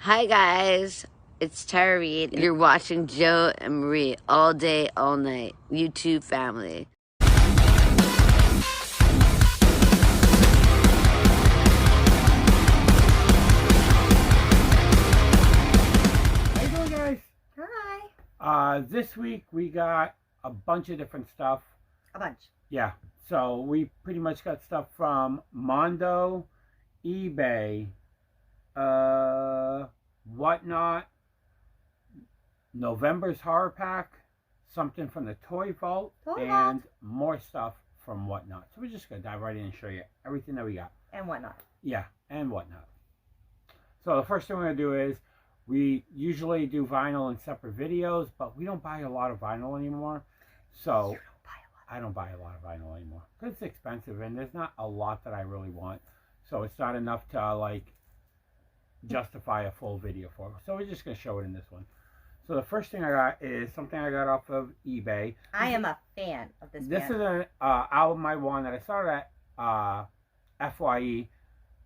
Hi guys, it's Tara Reid. You're watching Joe and Marie all day, all night. YouTube family. How you doing, guys? Hi. This week we got a bunch of different stuff. A bunch. Yeah, so we pretty much got stuff from Mondo, eBay, Whatnot, November's Horrorpack, something from the Toy Vault, and more stuff from Whatnot. So we're just gonna dive right in and show you everything that we got. And Whatnot. Yeah, and Whatnot. So the first thing we're gonna do is we usually do vinyl in separate videos, but we don't buy a lot of vinyl anymore. So I don't buy a lot of vinyl anymore because it's expensive and there's not a lot that I really want. So it's not enough to like justify a full video for. So we're just gonna show it in this one. So the first thing I got is something I got off of eBay. I am a fan of this This band. is an album I won that I saw at FYE,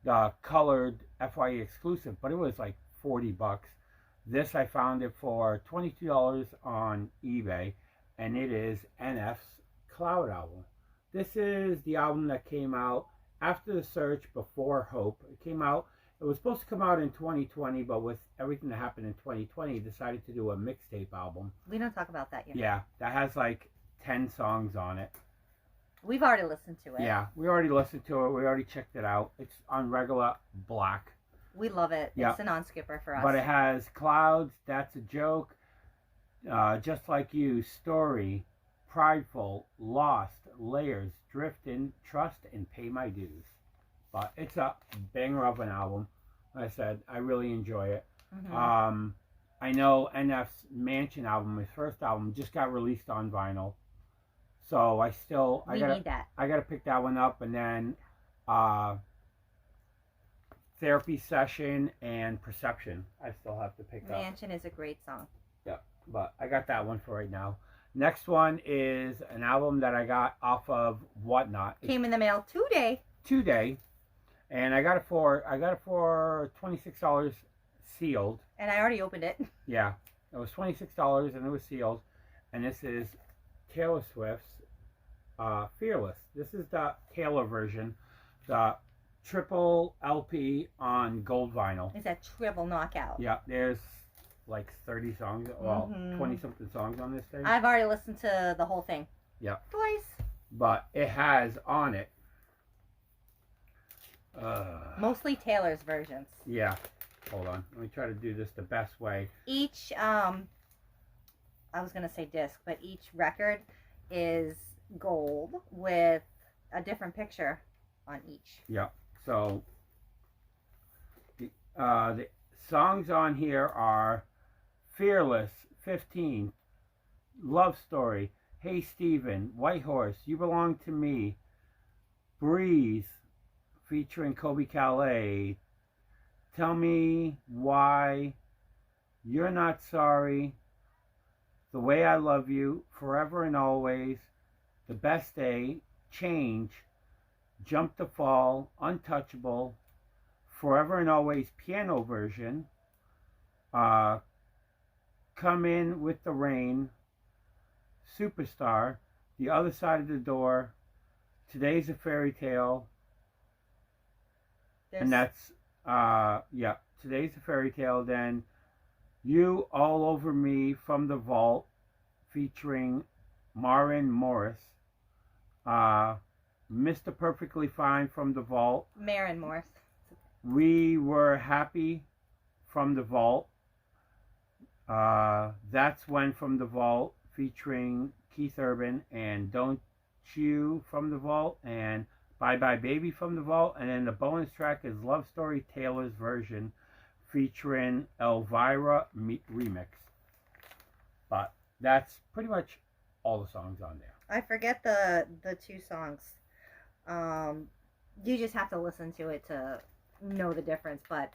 the colored FYE exclusive, but it was like $40. This I found it for $22 on eBay, and it is NF's Cloud album. This is the album that came out after The Search, before Hope. It came out. It was supposed to come out in 2020, but with everything that happened in 2020, decided to do a mixtape album. We don't talk about that yet. Yeah, that has like 10 songs on it. We've already listened to it. Yeah, we already listened to it. We already checked it out. It's on regular black. We love it. Yeah. It's a non-skipper for us. But it has Clouds, That's a Joke, Just Like You, Story, Prideful, Lost, Layers, Driftin', Trust, and Pay My Dues. But it's a banger of an album. Like I said, I really enjoy it. Mm-hmm. I know NF's Mansion album, his first album, just got released on vinyl. So I need that. I gotta pick that one up, and then Therapy Session and Perception I still have to pick up. Mansion is a great song. Yeah, but I got that one for right now. Next one is an album that I got off of Whatnot. Came in the mail today, and I got it for $26 sealed. and I already opened it. Yeah, it was $26 and it was sealed, and this is Taylor Swift's Fearless. This is the Taylor version, the triple LP on gold vinyl. It's a triple knockout. Yeah, there's like 30 songs, well, 20 something songs on this thing. I've already listened to the whole thing. Yeah. Twice. But it has on it. Mostly Taylor's versions. Yeah. Hold on. Let me try to do this the best way. Each, I was going to say disc, but each record is gold with a different picture on each. Yeah. So the songs on here are Fearless, 15, Love Story, Hey Stephen, White Horse, You Belong to Me, Breeze, featuring Kobe Calais, Tell Me Why, You're Not Sorry, The Way I Love You, Forever and Always, The Best Day, Change, Jump to Fall, Untouchable, Forever and Always piano version, Come In With the Rain, Superstar, The Other Side of the Door, Today's a Fairy Tale, and that's, Today's a Fairy Tale. Then You All Over Me from the Vault, featuring Marin Morris, Mr. Perfectly Fine from the Vault, Marin Morris. We Were Happy from the Vault, That's When from the Vault, featuring Keith Urban, and Don't You from the Vault, and Bye Bye Baby from the Vault, and then the bonus track is Love Story Taylor's version, featuring Elvira Remix. But that's pretty much all the songs on there. I forget the two songs. You just have to listen to it to know the difference, but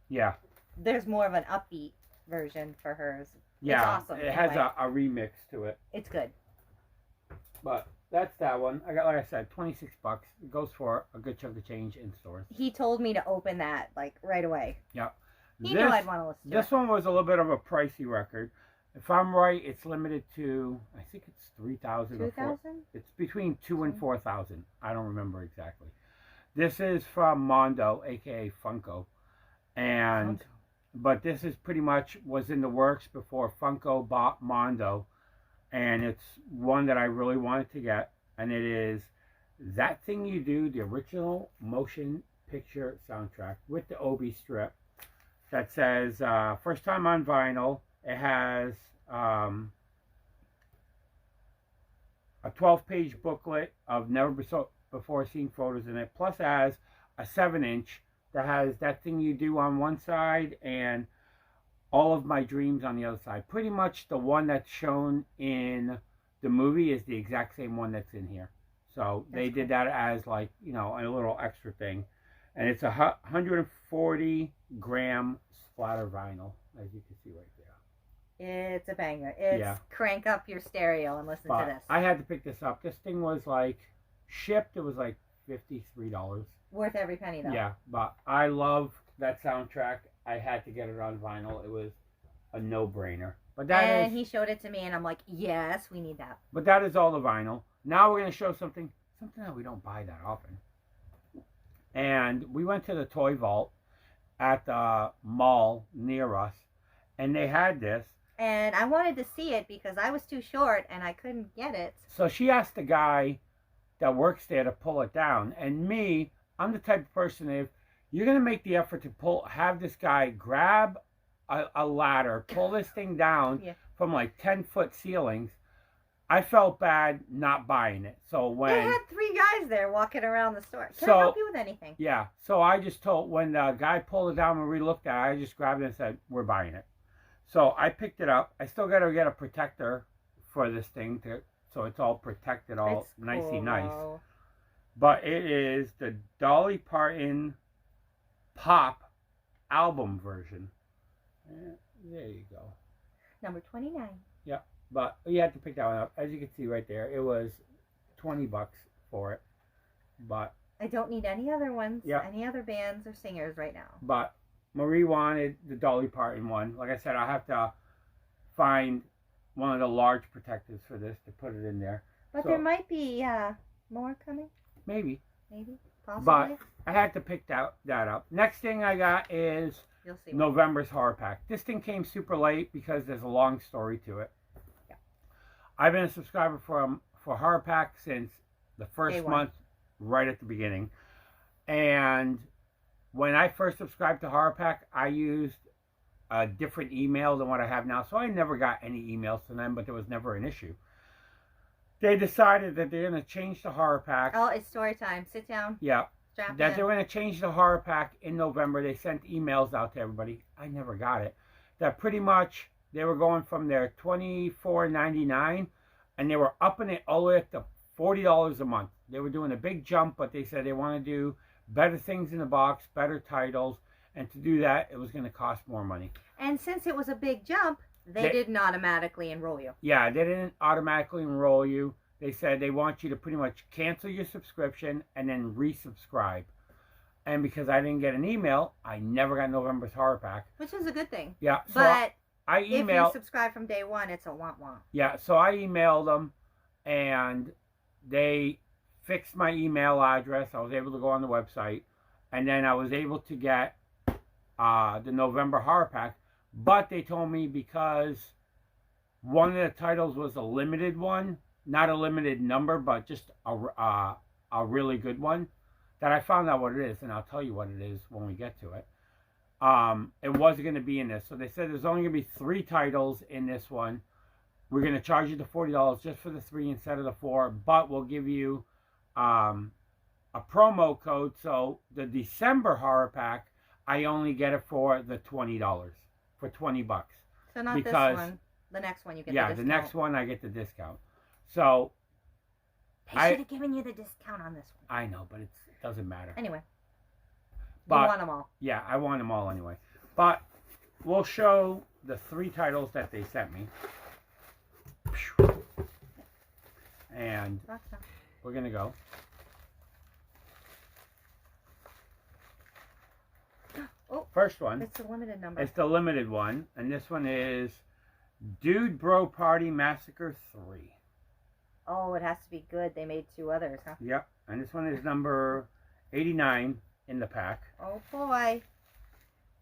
Yeah. there's more of an upbeat version for hers. Yeah, it's awesome. It has a remix to it. It's good. But that's that one. I got, like I said, $26. It goes for a good chunk of change in stores. He told me to open that like right away. Yeah. He knew I'd want to listen to This one was a little bit of a pricey record. If I'm right, it's limited to, I think it's 3,000 or 2,000? It's between 2 and 4,000. I don't remember exactly. This is from Mondo, aka Funko, and but this is pretty much was in the works before Funko bought Mondo, and it's one that I really wanted to get, and it is That Thing You Do, the original motion picture soundtrack with the Obi strip that says first time on vinyl. It has a 12-page booklet of never before seen photos in it, plus it has a 7-inch that has That Thing You Do on one side and All of My Dreams on the other side. Pretty much the one that's shown in the movie is the exact same one that's in here. So they did that as, like, you know, a little extra thing. And it's a 140 gram splatter vinyl, as you can see right there. It's a banger. It's crank up your stereo and listen to this. I had to pick this up. This thing was like shipped. It was like $53. Worth every penny though. Yeah, but I love that soundtrack. I had to get it on vinyl. It was a no-brainer. But he showed it to me, and I'm like, yes, we need that. But that is all the vinyl. Now we're going to show something that we don't buy that often. And we went to the toy vault at the mall near us, and they had this. And I wanted to see it because I was too short and I couldn't get it. So she asked the guy that works there to pull it down. And me, I'm the type of person, if you're going to make the effort to have this guy grab a ladder, pull this thing down from like 10-foot ceilings, I felt bad not buying it. So when they had 3 guys there walking around the store. Can I help you with anything? Yeah. So I just told, when the guy pulled it down and we looked at it, I just grabbed it and said, we're buying it. So I picked it up. I still got to get a protector for this thing, so it's all protected, all nicey nice. But it is the Dolly Parton Pop album version. There you go. Number 29. Yeah, but you had to pick that one up. As you can see right there, it was $20 for it. But I don't need any other ones, any other bands or singers right now. But Marie wanted the Dolly Parton one. Like I said, I have to find one of the large protectors for this to put it in there. But there might be more coming. Maybe. Possibly. But I had to pick that up. Next thing I got is November's Horrorpack. This thing came super late because there's a long story to it. Yeah. I've been a subscriber for Horrorpack since the first month, right at the beginning. And when I first subscribed to Horrorpack, I used a different email than what I have now. So I never got any emails from them, but there was never an issue. They decided that they're going to change the Horrorpack. Oh, it's story time. Sit down. Yeah. That they're going to change the Horrorpack in November. They sent emails out to everybody. I never got it. That pretty much they were going from their $24.99 and they were upping it all the way up to $40 a month. They were doing a big jump, but they said they want to do better things in the box, better titles, and to do that, it was going to cost more money. And since it was a big jump, they didn't automatically enroll you. Yeah, they didn't automatically enroll you. They said they want you to pretty much cancel your subscription and then resubscribe. And because I didn't get an email, I never got November's Horrorpack. Which is a good thing. Yeah. So but I if you subscribe from day one, it's a want. Yeah, so I emailed them and they fixed my email address. I was able to go on the website. And then I was able to get the November Horrorpack. But they told me because one of the titles was a limited one, not a limited number, but just a really good one, that I found out what it is, and I'll tell you what it is when we get to it. It wasn't going to be in this. So they said there's only going to be 3 titles in this one. We're going to charge you the $40 just for the 3 instead of the 4, but we'll give you a promo code. So the December Horrorpack, I only get it for the $20, for $20. So not this one. The next one you get the discount. Yeah, the next one I get the discount. So they should have given you the discount on this one. I know, but it doesn't matter. Anyway, you want them all. Yeah, I want them all anyway. But we'll show the 3 titles that they sent me. And we're going to go. Oh, First one. it's a limited number. It's the limited one. And this one is Dude Bro Party Massacre 3. Oh, it has to be good. They made 2 others, huh? Yep. And this one is number 89 in the pack. Oh, boy.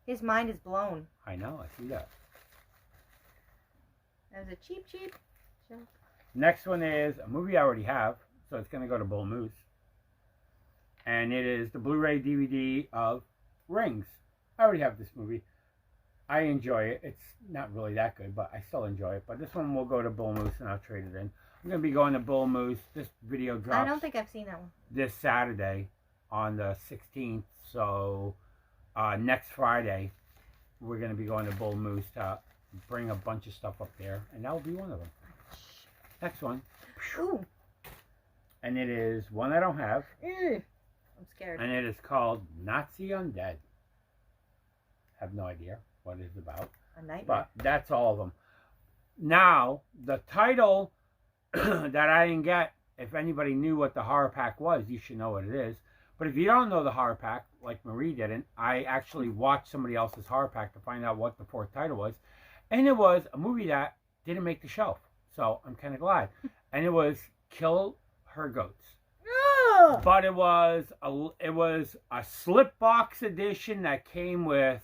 His mind is blown. I know. I see that. That was a cheap joke. Next one is a movie I already have. So it's going to go to Bull Moose. And it is the Blu-ray DVD of Rings. I already have this movie. I enjoy it. It's not really that good, but I still enjoy it. But this one will go to Bull Moose, and I'll trade it in. I'm going to be going to Bull Moose. This video drops I don't think I've seen that one. this Saturday on the 16th. So next Friday, we're going to be going to Bull Moose to bring a bunch of stuff up there. And that will be one of them. Next one. Ooh. And it is one I don't have. I'm scared. And it is called Nazi Undead. Have no idea what it's about. A nightmare. But that's all of them. Now, the title that I didn't get, if anybody knew what the Horrorpack was, you should know what it is. But if you don't know the Horrorpack, like Marie didn't, I actually watched somebody else's Horrorpack to find out what the 4th title was. And it was a movie that didn't make the shelf. So I'm kind of glad. And it was Kill Her Goats. But it was a slip box edition that came with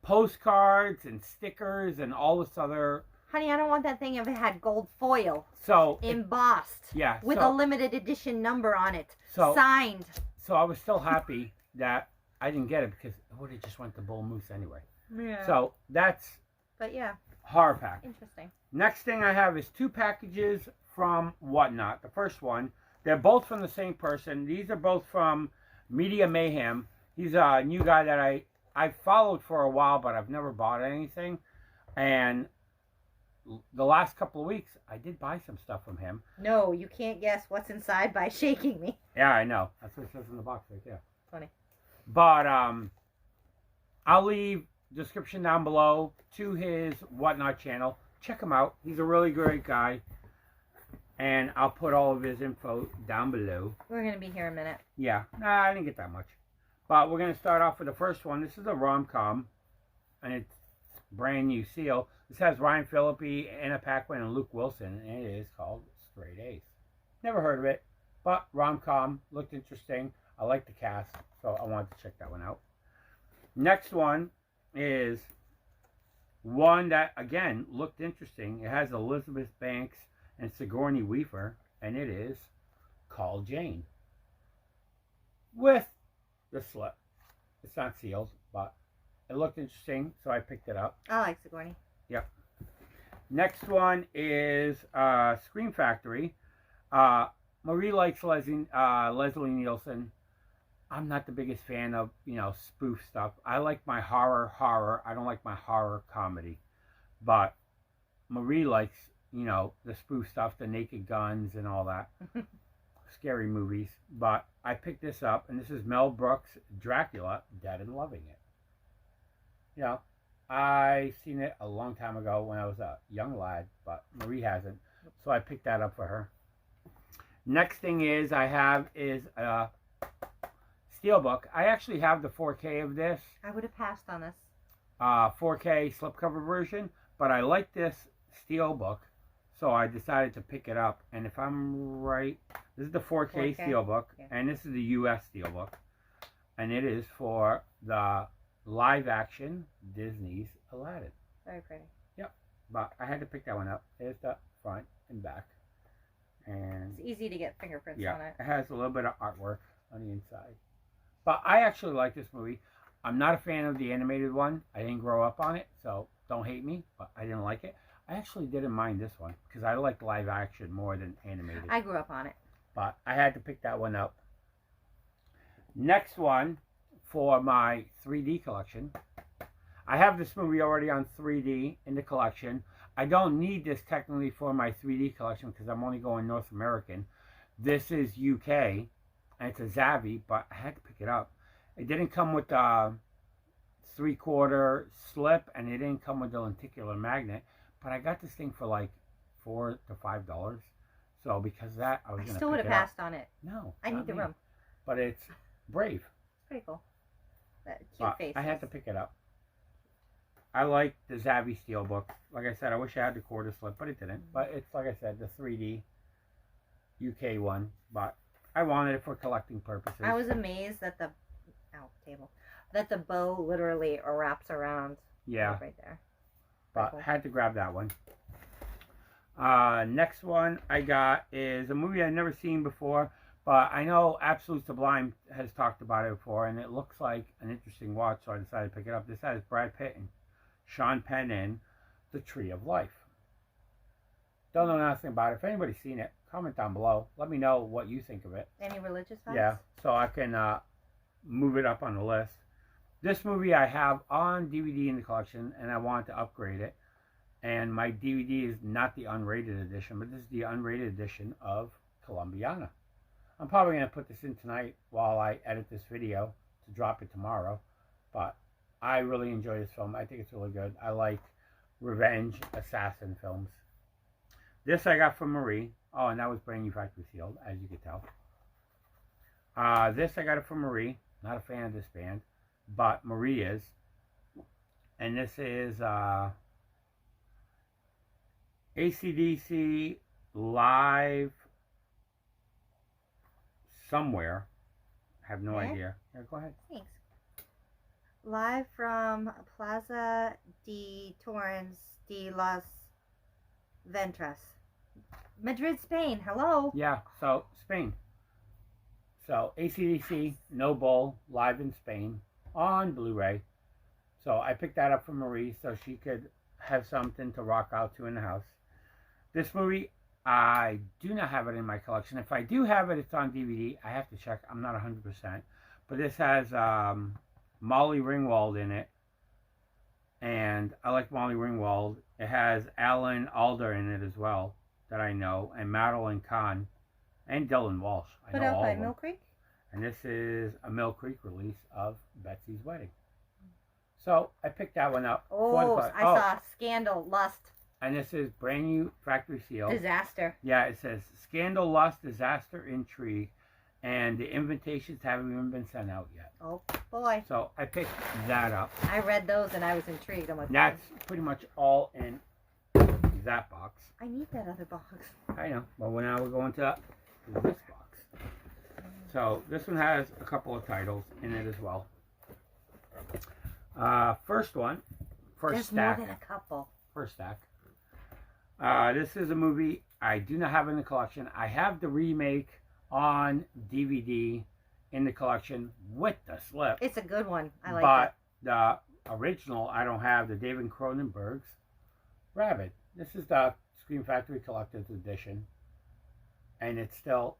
postcards and stickers and all this other. Honey, I don't want that thing if it had gold foil. So embossed. Yeah. With a limited edition number on it. So, signed. So I was still happy that I didn't get it because it would have just went to Bull Moose anyway. Yeah. So that's. But yeah. Horrorpack. Interesting. Next thing I have is 2 packages from Whatnot. The first one. They're both from the same person. These are both from Media Mayhem. He's a new guy that I've followed for a while, but I've never bought anything. And the last couple of weeks, I did buy some stuff from him. No, you can't guess what's inside by shaking me. Yeah, I know. That's what it says in the box right there. Funny. But I'll leave description down below to his Whatnot channel. Check him out. He's a really great guy. And I'll put all of his info down below. We're going to be here a minute. Yeah. Nah, I didn't get that much. But we're going to start off with the first one. This is a rom-com. And it's brand new seal. This has Ryan Phillippe, Anna Paquin, and Luke Wilson. And it is called Straight Ace. Never heard of it. But rom-com. Looked interesting. I like the cast. So I wanted to check that one out. Next one is one that, again, looked interesting. It has Elizabeth Banks and Sigourney Weaver, and it is called Jane. With the slip. It's not sealed, but it looked interesting, so I picked it up. I like Sigourney. Yep. Next one is Scream Factory. Marie likes Leslie Nielsen. I'm not the biggest fan of, spoof stuff. I like my horror. I don't like my horror comedy. But Marie likes the spoof stuff, the Naked Guns and all that. Scary movies. But I picked this up, and this is Mel Brooks' Dracula, Dead and Loving It. I seen it a long time ago when I was a young lad, but Marie hasn't. So I picked that up for her. Next thing I have is a Steelbook. I actually have the 4K of this. I would have passed on this. 4K slipcover version, but I like this Steelbook. So I decided to pick it up. And if I'm right, this is the 4K Steelbook. Yeah. And this is the US Steelbook. And it is for the live action Disney's Aladdin. Very pretty. Yep. But I had to pick that one up. There's the front and back. And it's easy to get fingerprints on it. It has a little bit of artwork on the inside. But I actually like this movie. I'm not a fan of the animated one. I didn't grow up on it, so don't hate me. But I didn't like it. I actually didn't mind this one because I like live action more than animated. I grew up on it. But I had to pick that one up. Next one for my 3D collection. I have this movie already on 3D in the collection. I don't need this technically for my 3D collection because I'm only going North American. This is UK, and it's a Zavvi, but I had to pick it up. It didn't come with the 3/4 slip, and it didn't come with the lenticular magnet. But I got this thing for like $4 to $5. So because of that, I was going to pick it up. I still would have passed on it. No. I need the room. But it's Brave. It's pretty cool. That cute but faces. I had to pick it up. I like the Zavvi Steelbook. Like I said, I wish I had the quarter slip, but it didn't. But it's, like I said, the 3D UK one. But I wanted it for collecting purposes. I was amazed that that the bow literally wraps around. Yeah. Right there. But Cool. had to grab that one. Next one I got is a movie I've never seen before, but I know Absolute Sublime has talked about it before, and it looks like an interesting watch, so I decided to pick it up. This has Brad Pitt and Sean Penn in The Tree of Life. Don't know nothing about it. If anybody's seen it, comment down below. Let me know what you think of it. Any religious vibes? Yeah, so I can move it up on the list. This movie I have on DVD in the collection, and I want to upgrade it. And my DVD is not the unrated edition, but this is the unrated edition of Colombiana. I'm probably going to put this in tonight while I edit this video to drop it tomorrow. But I really enjoy this film. I think it's really good. I like revenge assassin films. This I got from Marie. Oh, and that was brand new factory sealed, as you can tell. This I got it from Marie. Not a fan of this band, but Marie is. And this is AC/DC live somewhere. I have no idea. Yeah, go ahead. Thanks. Live from Plaza de Torres de los Ventres, Madrid, Spain. Hello. Yeah, so Spain. So AC/DC No Bull live in Spain on Blu-ray. So I picked that up from Marie so she could have something to rock out to in the house. This movie, I do not have it in my collection. If I do have it, it's on DVD. I have to check. I'm not 100%. But this has Molly Ringwald in it. And I like Molly Ringwald. It has Alan Alda in it as well, that I know. And Madeline Kahn. And Dylan Walsh. I know all of them. Mill Creek? And this is a Mill Creek release of Betsy's Wedding. So I picked that one up. Oh, I saw Scandal, Lust. And this is brand new factory seal. Disaster. Yeah, it says Scandal, Lust, Disaster, Intrigue. And the invitations haven't even been sent out yet. Oh, boy. So I picked that up. I read those and I was intrigued. I'm like, that's pretty much all in that box. I need that other box. I know. But now we're going to this box. So this one has a couple of titles in it as well. First one. There's stack. more than a couple. First stack. This is a movie I do not have in the collection. I have the remake on DVD in the collection with the slip. It's a good one. I like it. But the original, I don't have. The David Cronenberg's Rabid. This is the Scream Factory Collector's Edition. And it's still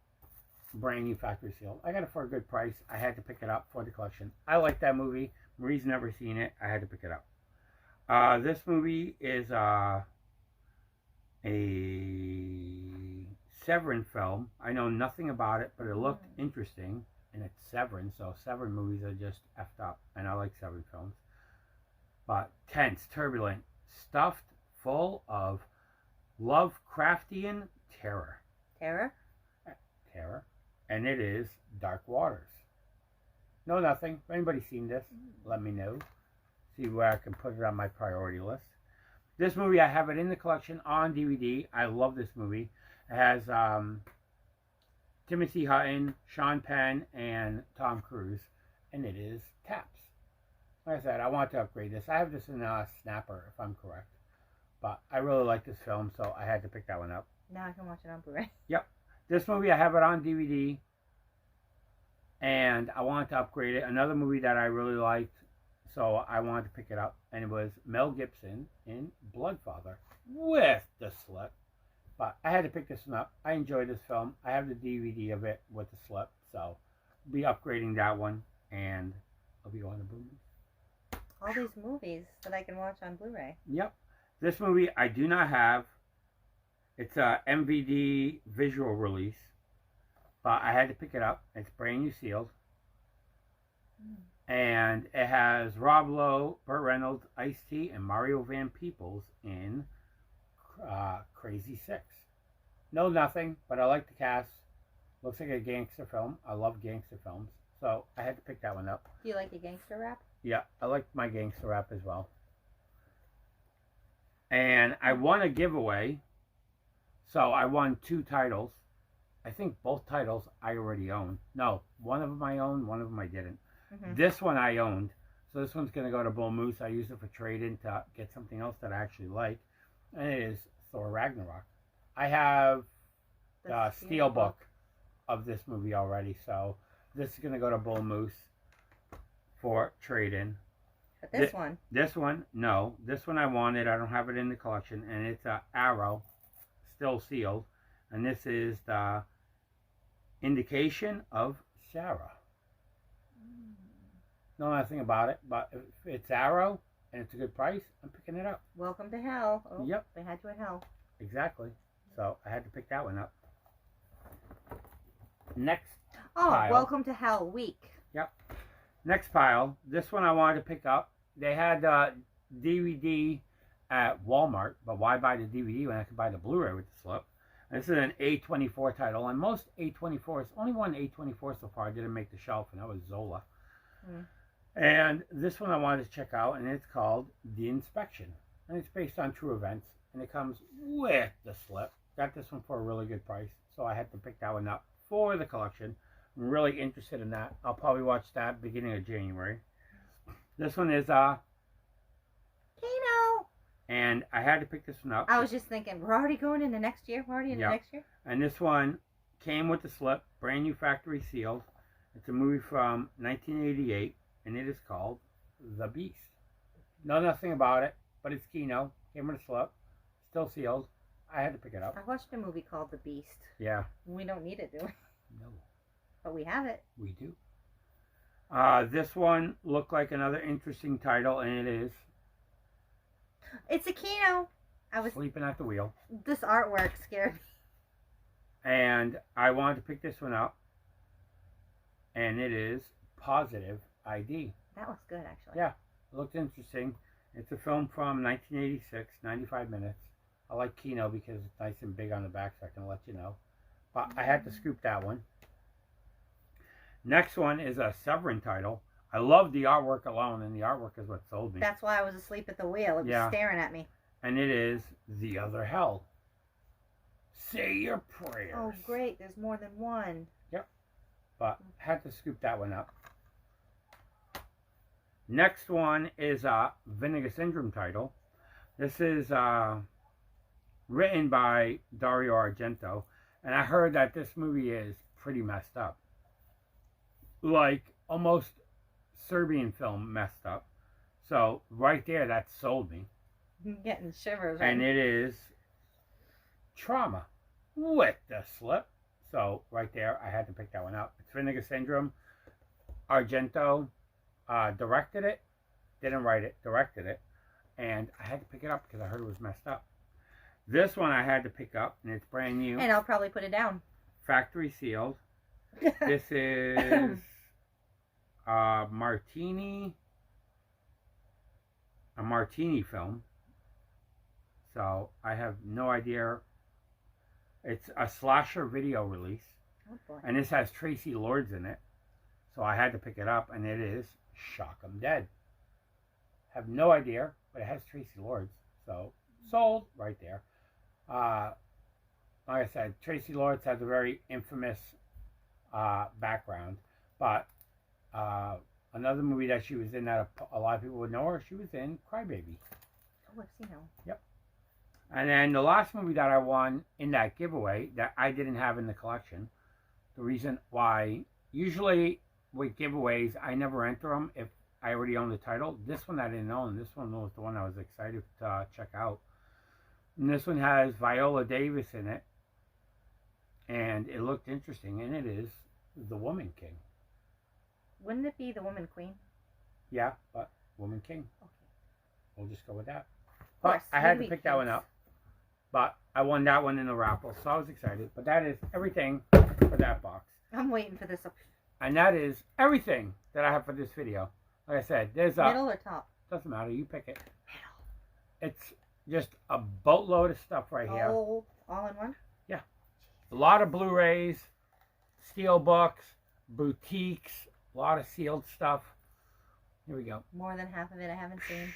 brand new factory sealed. I got it for a good price. I had to pick it up for the collection. I like that movie. Marie's never seen it. I had to pick it up. This movie is a Severin film. I know nothing about it, but it looked interesting. And it's Severin, so Severin movies are just effed up. And I like Severin films. But tense, turbulent, stuffed full of Lovecraftian terror. Terror? Terror. And it is Dark Waters. No, nothing. If anybody's seen this, let me know. See where I can put it on my priority list. This movie, I have it in the collection on DVD. I love this movie. It has Timothy Hutton, Sean Penn, and Tom Cruise. And it is Taps. Like I said, I want to upgrade this. I have this in Snapper, if I'm correct. But I really like this film, so I had to pick that one up. Now I can watch it on Blu-ray. Yep. This movie, I have it on DVD. And I wanted to upgrade it. Another movie that I really liked, so I wanted to pick it up. And it was Mel Gibson in Bloodfather with the slip. But I had to pick this one up. I enjoyed this film. I have the DVD of it with the slip. So I'll be upgrading that one. And I'll be going to Blu-ray. All these movies that I can watch on Blu-ray. Yep. This movie I do not have. It's a MVD visual release. But I had to pick it up. It's brand new sealed. And it has Rob Lowe, Burt Reynolds, Ice-T, and Mario Van Peebles in Crazy 6. No, nothing, but I like the cast. Looks like a gangster film. I love gangster films. So I had to pick that one up. Do you like a gangster rap? Yeah, I like my gangster rap as well. And I won a giveaway. So I won 2 titles. I think both titles I already own. No, one of them I owned, one of them I didn't. This one I owned. So this one's going to go to Bull Moose. I used it for trade-in to get something else that I actually like. And it is Thor Ragnarok. I have the steelbook of this movie already. So this is going to go to Bull Moose for trade-in. But this one? This one, no. This one I wanted. I don't have it in the collection. And it's an Arrow, still sealed. And this is the Indication of Sarah. Know nothing about it, but if it's Arrow and it's a good price, I'm picking it up. Welcome to hell. Oh, yep. They had you at hell. Exactly. So I had to pick that one up. Next pile. Welcome to hell week. Yep. Next pile. This one I wanted to pick up. They had DVD at Walmart, but why buy the DVD when I could buy the Blu-ray with the slip? And this is an A24 title, and most A24s, only one A24 so far didn't make the shelf, and that was Zola. And this one I wanted to check out, and it's called The Inspection. And it's based on true events, and it comes with the slip. Got this one for a really good price, so I had to pick that one up for the collection. I'm really interested in that. I'll probably watch that beginning of January. This one is Kino. And I had to pick this one up. I was just thinking, we're already going into next year? We're already into next year? And this one came with the slip, brand new factory sealed. It's a movie from 1988, and it is called The Beast. Know nothing about it, but it's Kino. Came with a slip, still sealed. I had to pick it up. I watched a movie called The Beast. Yeah. We don't need it, do we? No. But we have it. We do. This one looked like another interesting title, and it is. It's a Kino. I was Sleeping at the Wheel. This artwork scared me. And I wanted to pick this one up. And it is Positive ID. That looks good, actually. Yeah, it looks interesting. It's a film from 1986, 95 minutes. I like Kino because it's nice and big on the back, so I can let you know. But I had to scoop that one. Next one is a Severin title. I love the artwork alone, and the artwork is what sold me. That's why I was asleep at the wheel. It was staring at me. And it is The Other Hell. Say your prayers. Oh, great. There's more than one. Yep. But had to scoop that one up. Next one is a Vinegar Syndrome title. This is written by Dario Argento. And I heard that this movie is pretty messed up. Like, almost Serbian film messed up. So, right there, that sold me. I'm getting shivers. And it is Trauma with the slip. So, right there, I had to pick that one up. It's Vinegar Syndrome. Argento directed it. Didn't write it, directed it. And I had to pick it up because I heard it was messed up. This one I had to pick up, and it's brand new. And I'll probably put it down. Factory sealed. This is a martini film. So I have no idea. It's a slasher video release. Oh boy. And this has Tracy Lords in it. So I had to pick it up, and it is Shock 'em Dead. Have no idea, but it has Tracy Lords. So sold right there. Like I said, Tracy Lords has a very infamous background. But another movie that she was in that a lot of people would know her, she was in Crybaby. Oh, I've seen her. Yep. And then the last movie that I won in that giveaway that I didn't have in the collection, the reason why, usually with giveaways, I never enter them if I already own the title. This one I didn't own. This one was the one I was excited to check out. And this one has Viola Davis in it. And it looked interesting, and it is The Woman King. Wouldn't it be The Woman Queen? Yeah, but Woman King. Okay. We'll just go with that. Of course, but I had to pick that one up. But I won that one in the raffle, so I was excited. But that is everything for that box. I'm waiting for this. And that is everything that I have for this video. Like I said, there's a... Middle or top? Doesn't matter. You pick it. Middle. It's just a boatload of stuff right here. All in one? Yeah. A lot of Blu-rays, steel books, boutiques, A lot of sealed stuff. Here we go. More than half of it I haven't seen.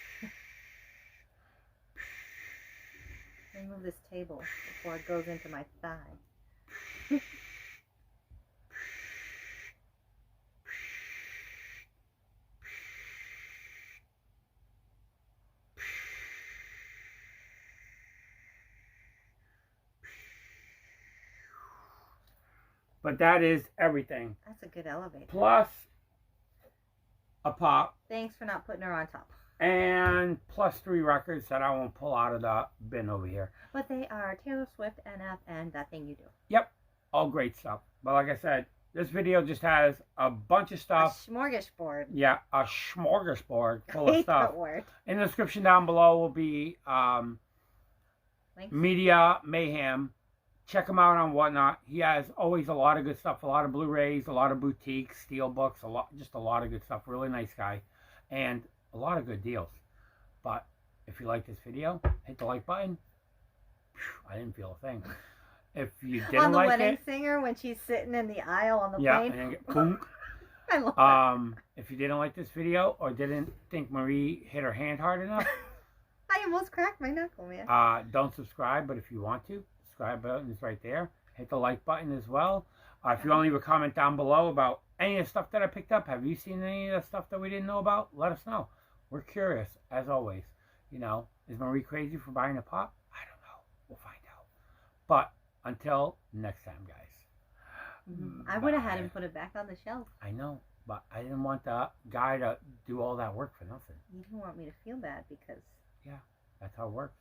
Let me move this table before it goes into my thigh. But that is everything. That's a good elevator. Plus a pop. Thanks for not putting her on top. And plus 3 records that I won't pull out of the bin over here. But they are Taylor Swift, NF, and That Thing You Do. Yep. All great stuff. But like I said, this video just has a bunch of stuff. A smorgasbord. Yeah, a smorgasbord full I of hate stuff. that word. In the description down below will be Links? Media Mayhem. Check him out on Whatnot. He has always a lot of good stuff. A lot of Blu-rays, a lot of boutiques, steel books, just a lot of good stuff. Really nice guy. And a lot of good deals. But if you like this video, hit the like button. I didn't feel a thing. If you didn't on the like wedding it, singer when she's sitting in the aisle on the yeah, plane. and then get boom. I love that. If you didn't like this video or didn't think Marie hit her hand hard enough, I almost cracked my knuckle, man. don't subscribe. But if you want to, subscribe button is right there. Hit the like button as well. If you want to leave a comment down below about any of the stuff that I picked up, have you seen any of the stuff that we didn't know about? Let us know. We're curious, as always. You know, is Marie crazy for buying a pop? I don't know. We'll find out. But until next time, guys. I would have had him put it back on the shelf. I know, but I didn't want the guy to do all that work for nothing. You didn't want me to feel bad because... Yeah, that's how it works.